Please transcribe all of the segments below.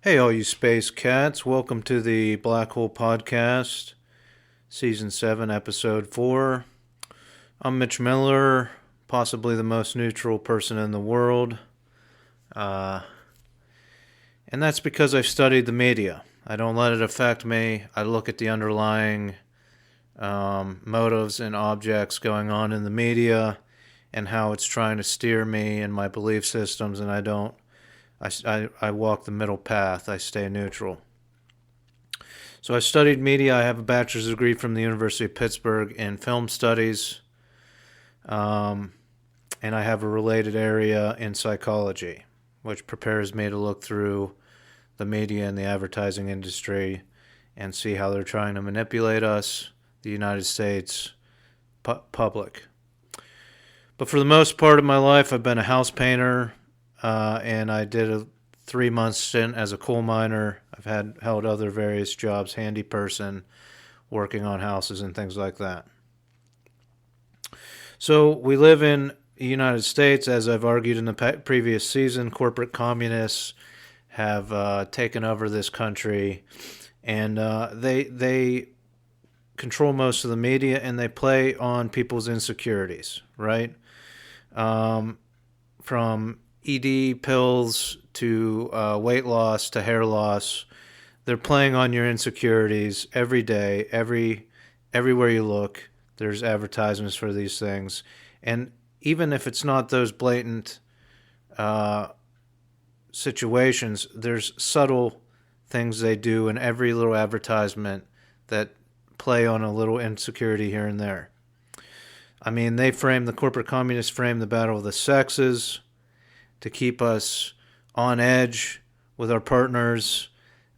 Hey, all you space cats. Welcome to the Black Hole Podcast, Season 7, Episode 4. I'm Mitch Miller, possibly the most neutral person in the world. Uh, and that's because I've studied the media. I don't let it affect me. I look at the underlying motives and objects going on in the media and how it's trying to steer me and my belief systems, and I walk the middle path. I stay neutral. So I studied media. I have a bachelor's degree from the University of Pittsburgh in film studies, and I have a related area in psychology, which prepares me to look through the media and the advertising industry and see how they're trying to manipulate us, the United States public. But for the most part of my life, I've been a house painter, and I did a 3-month stint as a coal miner. I've held other various jobs, handy person, working on houses and things like that. So we live in the United States, as I've argued in the previous season. Corporate communists have taken over this country, and they control most of the media, and they play on people's insecurities, right? From ED pills to weight loss to hair loss, they're playing on your insecurities every day, everywhere you look. There's advertisements for these things, and even if it's not those blatant situations, there's subtle things they do in every little advertisement that play on a little insecurity here and there. I mean, the corporate communists frame the battle of the sexes to keep us on edge with our partners,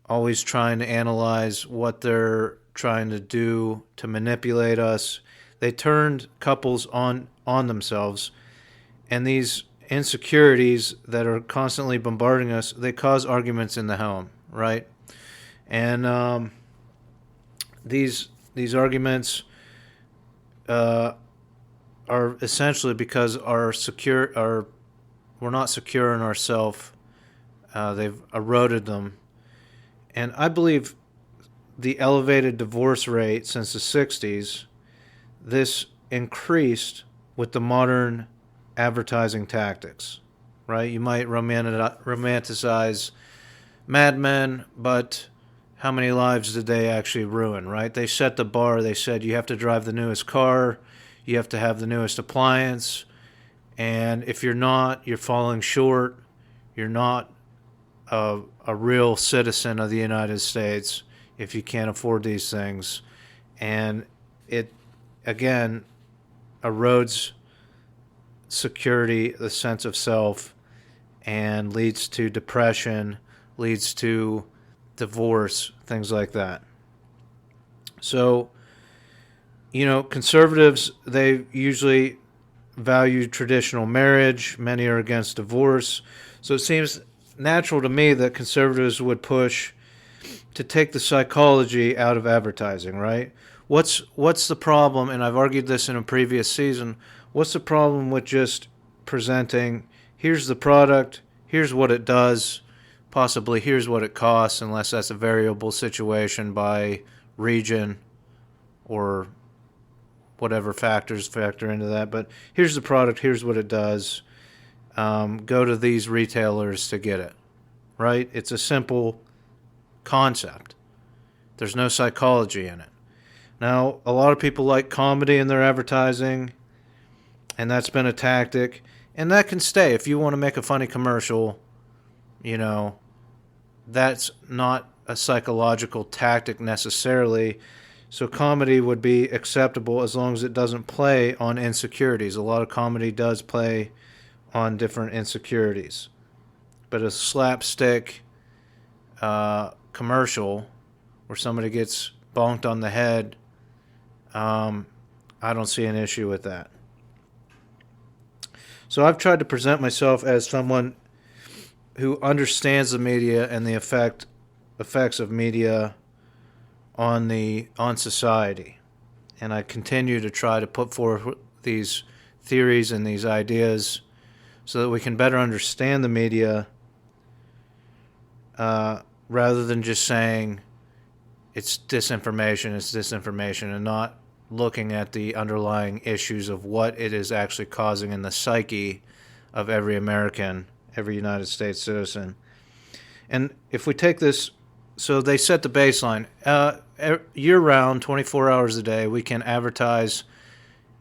always trying to analyze what they're trying to do to manipulate us. They turned couples on themselves, and these insecurities that are constantly bombarding us, they cause arguments in the home, right? And these arguments are essentially because we're not secure in ourselves. They've eroded them. And I believe the elevated divorce rate since the 60s, this increased with the modern advertising tactics, right? You might romanticize Mad Men, but how many lives did they actually ruin, right? They set the bar. They said you have to drive the newest car, you have to have the newest appliance, and if you're not, you're falling short. You're not a real citizen of the United States if you can't afford these things. And it, again, erodes security, the sense of self, and leads to depression, leads to divorce, things like that. So, conservatives, they usually value traditional marriage. Many are against divorce. So it seems natural to me that conservatives would push to take the psychology out of advertising, right? What's the problem? And I've argued this in a previous season. What's the problem with just presenting, here's the product, here's what it does, possibly here's what it costs, unless that's a variable situation by region or whatever factors factor into that. But here's the product, here's what it does. Go to these retailers to get it, right? It's a simple concept. There's no psychology in it. Now, a lot of people like comedy in their advertising, and that's been a tactic, and that can stay. If you want to make a funny commercial, that's not a psychological tactic necessarily. So comedy would be acceptable as long as it doesn't play on insecurities. A lot of comedy does play on different insecurities. But a slapstick commercial where somebody gets bonked on the head, I don't see an issue with that. So I've tried to present myself as someone who understands the media and the effects of media on society, and I continue to try to put forth these theories and these ideas so that we can better understand the media rather than just saying it's disinformation, and not looking at the underlying issues of what it is actually causing in the psyche of every American, every United States citizen. And if we take this, so they set the baseline. Year-round, 24 hours a day, we can advertise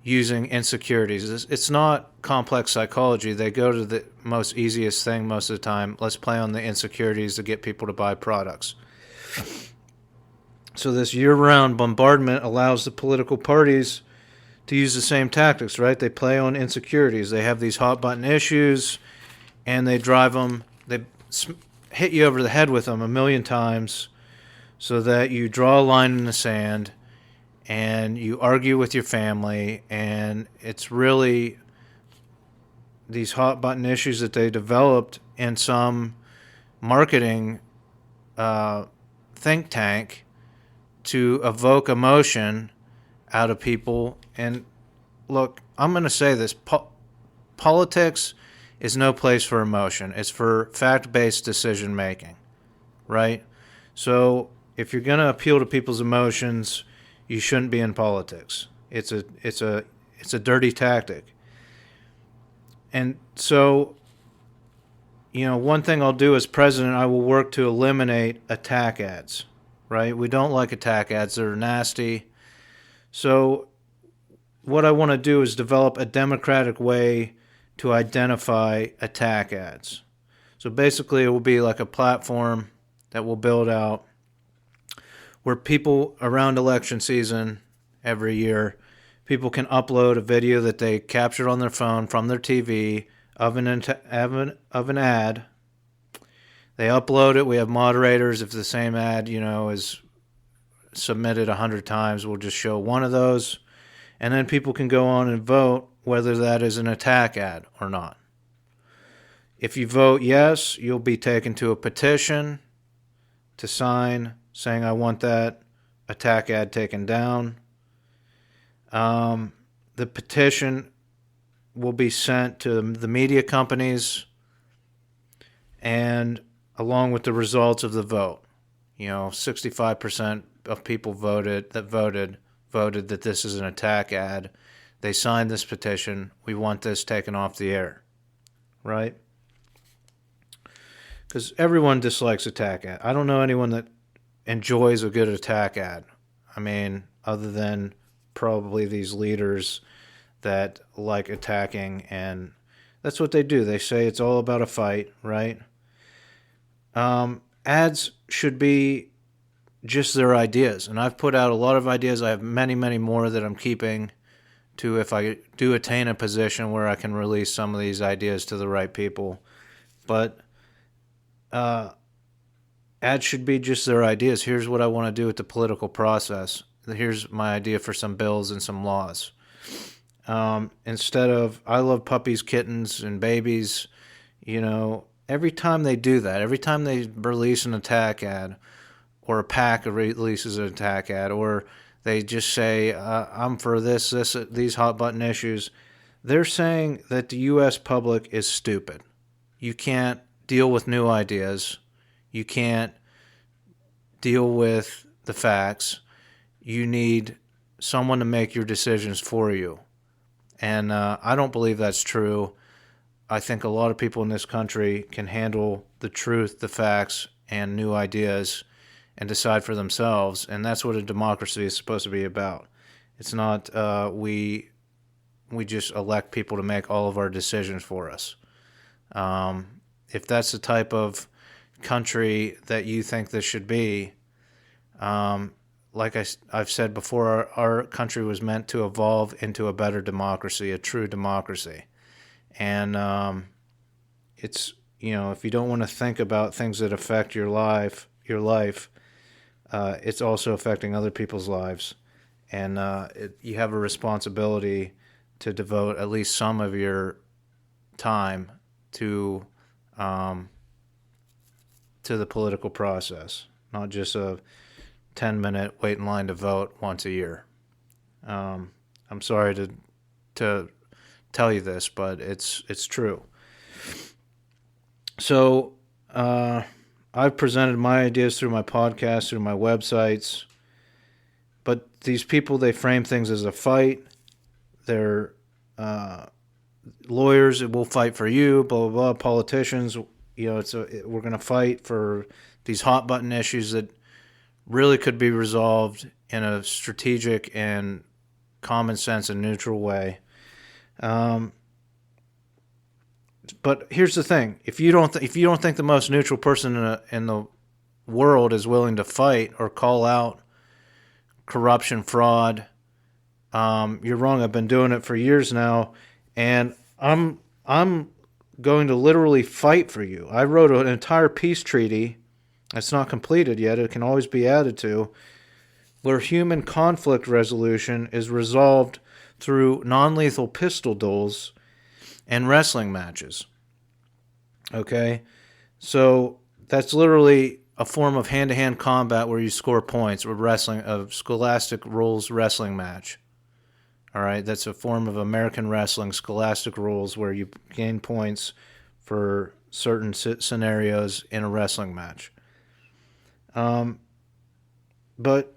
using insecurities. It's not complex psychology. They go to the most easiest thing most of the time. Let's play on the insecurities to get people to buy products. So this year-round bombardment allows the political parties to use the same tactics, right? They play on insecurities. They have these hot-button issues, and they drive them, they hit you over the head with them a million times so that you draw a line in the sand and you argue with your family. And it's really these hot-button issues that they developed in some marketing think tank to evoke emotion out of people. And look, I'm going to say this. Politics is no place for emotion. It's for fact-based decision-making, right? So if you're going to appeal to people's emotions, you shouldn't be in politics. It's a dirty tactic. And so, one thing I'll do as president, I will work to eliminate attack ads. Right? We don't like attack ads. They're nasty. So what I want to do is develop a democratic way to identify attack ads. So basically it will be like a platform that we'll build out where people around election season every year, people can upload a video that they captured on their phone from their TV of an ad. They upload it. We have moderators. If the same ad, is submitted 100 times, we'll just show one of those. And then people can go on and vote whether that is an attack ad or not. If you vote yes, you'll be taken to a petition to sign saying, I want that attack ad taken down. The petition will be sent to the media companies and along with the results of the vote. 65% of people voted that this is an attack ad. They signed this petition. We want this taken off the air, right? Because everyone dislikes attack ad. I don't know anyone that enjoys a good attack ad. I mean, other than probably these leaders that like attacking, and that's what they do. They say it's all about a fight, right? Ads should be just their ideas. And I've put out a lot of ideas. I have many, many more that I'm keeping to if I do attain a position where I can release some of these ideas to the right people. But ads should be just their ideas. Here's what I want to do with the political process. Here's my idea for some bills and some laws. Instead of, I love puppies, kittens, and babies, every time they do that, every time they release an attack ad, or a PAC releases an attack ad, or they just say, I'm for these hot button issues, they're saying that the U.S. public is stupid. You can't deal with new ideas. You can't deal with the facts. You need someone to make your decisions for you. And I don't believe that's true. I think a lot of people in this country can handle the truth, the facts, and new ideas and decide for themselves. And that's what a democracy is supposed to be about. It's not we just elect people to make all of our decisions for us. If that's the type of country that you think this should be, like I've said before, our country was meant to evolve into a better democracy, a true democracy. And it's, if you don't want to think about things that affect your life, it's also affecting other people's lives. And you have a responsibility to devote at least some of your time to the political process, not just a 10-minute wait in line to vote once a year. I'm sorry to tell you this, but it's true. So I've presented my ideas through my podcast, through my websites, but these people, they frame things as a fight. They're lawyers that will fight for you, blah, blah, blah. Politicians, we're going to fight for these hot button issues that really could be resolved in a strategic and common sense and neutral way. But here's the thing: if you don't think the most neutral person in the world is willing to fight or call out corruption, fraud, you're wrong. I've been doing it for years now, and I'm going to literally fight for you. I wrote an entire peace treaty. It's not completed yet. It can always be added to, where human conflict resolution is resolved through non-lethal pistol duels and wrestling matches. Okay? So that's literally a form of hand-to-hand combat where you score points, or wrestling, a scholastic rules wrestling match. All right? That's a form of American wrestling, scholastic rules, where you gain points for certain scenarios in a wrestling match. But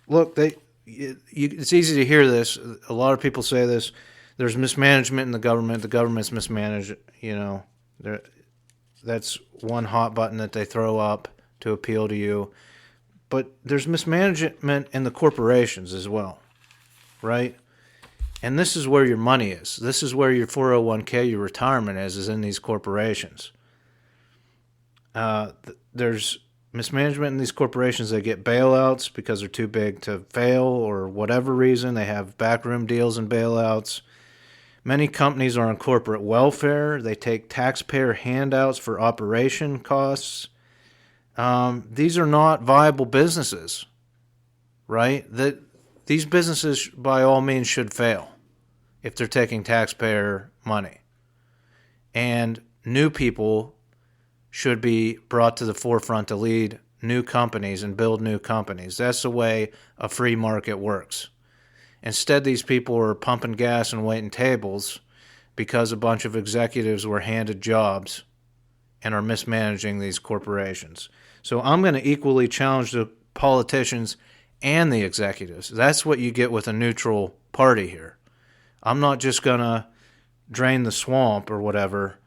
look, it's easy to hear this. A lot of people say this. There's mismanagement in the government. The government's mismanaged. That's one hot button that they throw up to appeal to you. But there's mismanagement in the corporations as well, right? And this is where your money is. This is where your 401k, your retirement is in these corporations. There's mismanagement in these corporations. They get bailouts because they're too big to fail, or whatever reason. They have backroom deals and bailouts. Many companies are on corporate welfare. They take taxpayer handouts for operation costs. These are not viable businesses, right? These businesses, by all means, should fail if they're taking taxpayer money. And new people should be brought to the forefront to lead new companies and build new companies. That's the way a free market works. Instead, these people are pumping gas and waiting tables because a bunch of executives were handed jobs and are mismanaging these corporations. So I'm going to equally challenge the politicians and the executives. That's what you get with a neutral party here. I'm not just going to drain the swamp or whatever,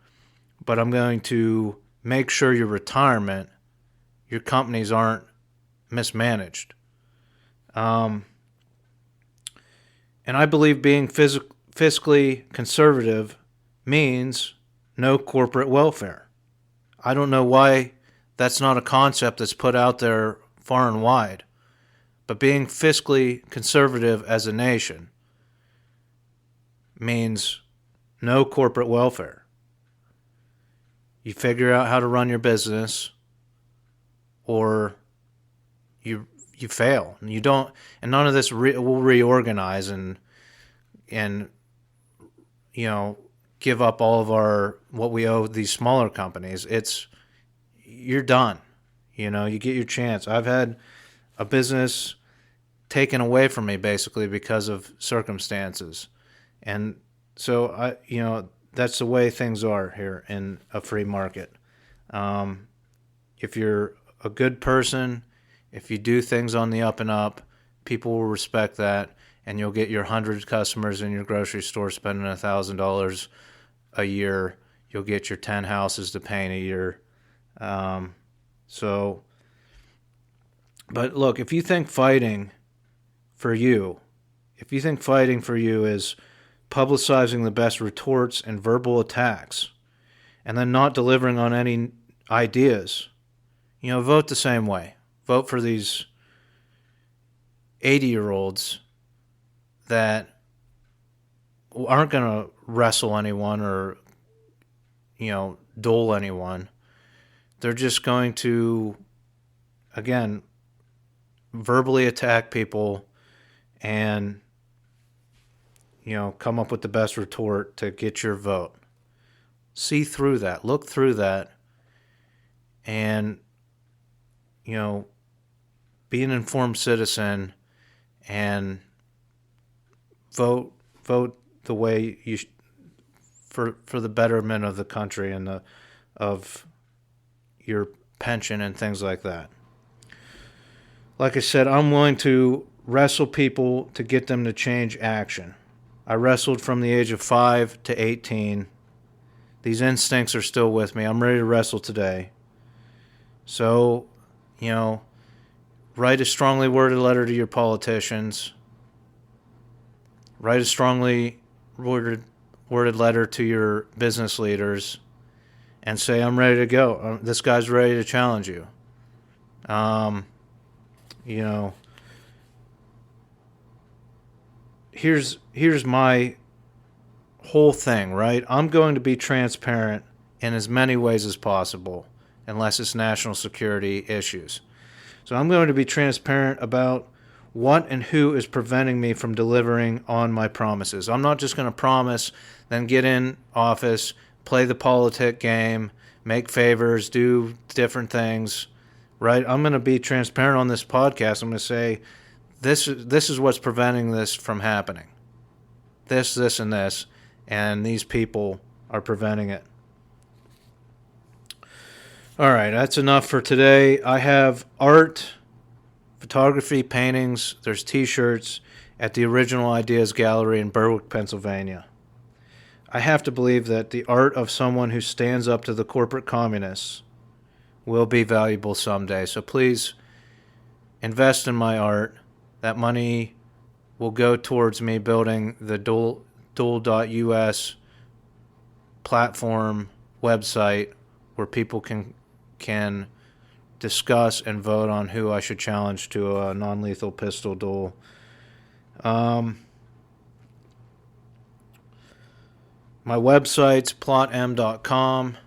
but I'm going to make sure your retirement, your companies aren't mismanaged. And I believe being fiscally conservative means no corporate welfare. I don't know why that's not a concept that's put out there far and wide. But being fiscally conservative as a nation means no corporate welfare. You figure out how to run your business, or you fail. And you don't, and none of this will reorganize and give up all of what we owe these smaller companies. You're done. You get your chance. I've had a business taken away from me basically because of circumstances. And so that's the way things are here in a free market. If you're a good person, if you do things on the up and up, people will respect that, and you'll get your 100 customers in your grocery store spending $1,000 a year. You'll get your 10 houses to paint a year. But look, if you think fighting for you is publicizing the best retorts and verbal attacks, and then not delivering on any ideas, vote the same way. Vote for these 80-year-olds that aren't going to wrestle anyone or, duel anyone. They're just going to, again, verbally attack people and, come up with the best retort to get your vote. See through that. Look through that. And, be an informed citizen and vote the way you for the betterment of the country and of your pension and things like that. Like I said, I'm willing to wrestle people to get them to change action. I wrestled from the age of 5 to 18. These instincts are still with me. I'm ready to wrestle today. So, write a strongly worded letter to your politicians. Write a strongly worded letter to your business leaders and say, I'm ready to go. This guy's ready to challenge you. Here's my whole thing, right? I'm going to be transparent in as many ways as possible, unless it's national security issues. So I'm going to be transparent about what and who is preventing me from delivering on my promises. I'm not just going to promise, then get in office, play the politic game, make favors, do different things, right? I'm going to be transparent on this podcast. I'm going to say, this is what's preventing this from happening. This, and this, and these people are preventing it. All right, that's enough for today. I have art, photography, paintings, there's t-shirts at the Original Ideas Gallery in Berwick, Pennsylvania. I have to believe that the art of someone who stands up to the corporate communists will be valuable someday. So please invest in my art. That money will go towards me building the dual.us platform website where people can discuss and vote on who I should challenge to a non-lethal pistol duel. My website's plotm.com,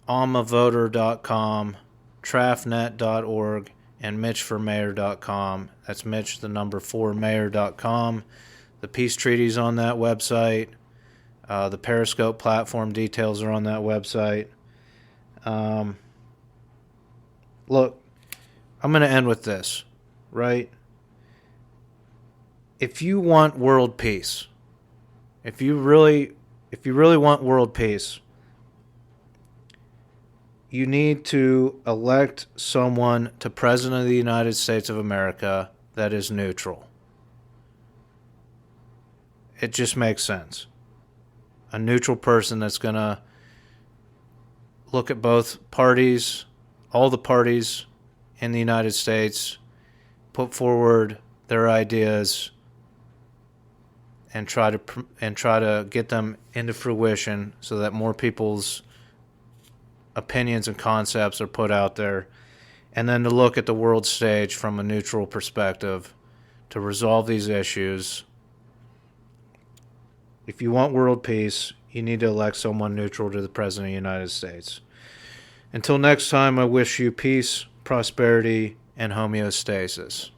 almavoter.com, trafnet.org, and mitchformayor.com. That's Mitch, the number 4, mayor.com. The peace treaty's on that website. The Periscope platform details are on that website. Look, I'm going to end with this, right? If you want world peace, if you really want world peace, you need to elect someone to President of the United States of America that is neutral. It just makes sense. A neutral person that's going to look at both parties, all the parties in the United States, put forward their ideas, and try to get them into fruition so that more people's opinions and concepts are put out there, and then to look at the world stage from a neutral perspective to resolve these issues. If you want world peace, you need to elect someone neutral to the President of the United States. Until next time, I wish you peace, prosperity, and homeostasis.